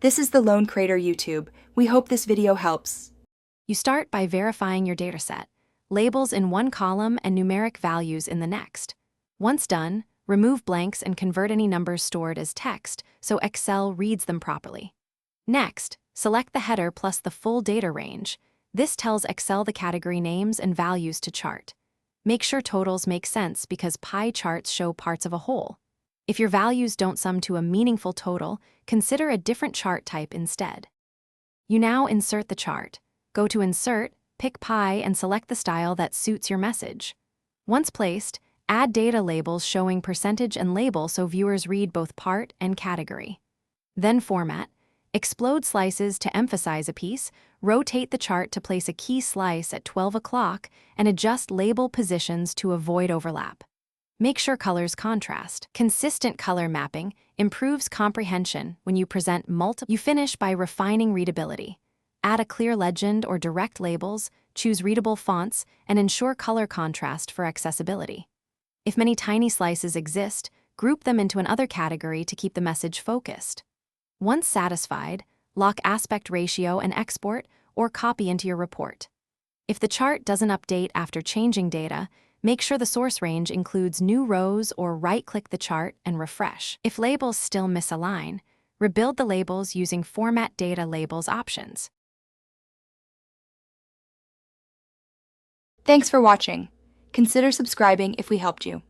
This is the Lone Crater YouTube. We hope this video helps. You start by verifying your dataset, labels in one column and numeric values in the next. Once done, remove blanks and convert any numbers stored as text so Excel reads them properly. Next, select the header plus the full data range. This tells Excel the category names and values to chart. Make sure totals make sense because pie charts show parts of a whole. If your values don't sum to a meaningful total, consider a different chart type instead. You now insert the chart. Go to Insert, pick Pie, and select the style that suits your message. Once placed, add data labels showing percentage and label so viewers read both part and category. Then format. Explode slices to emphasize a piece, rotate the chart to place a key slice at 12 o'clock, and adjust label positions to avoid overlap. Make sure colors contrast. Consistent color mapping improves comprehension when you present multiple. You finish by refining readability. Add a clear legend or direct labels, choose readable fonts, and ensure color contrast for accessibility. If many tiny slices exist, group them into another category to keep the message focused. Once satisfied, lock aspect ratio and export or copy into your report. If the chart doesn't update after changing data, make sure the source range includes new rows or right-click the chart and refresh. If labels still misalign, rebuild the labels using Format Data Labels options. Thanks for watching. Consider subscribing if we helped you.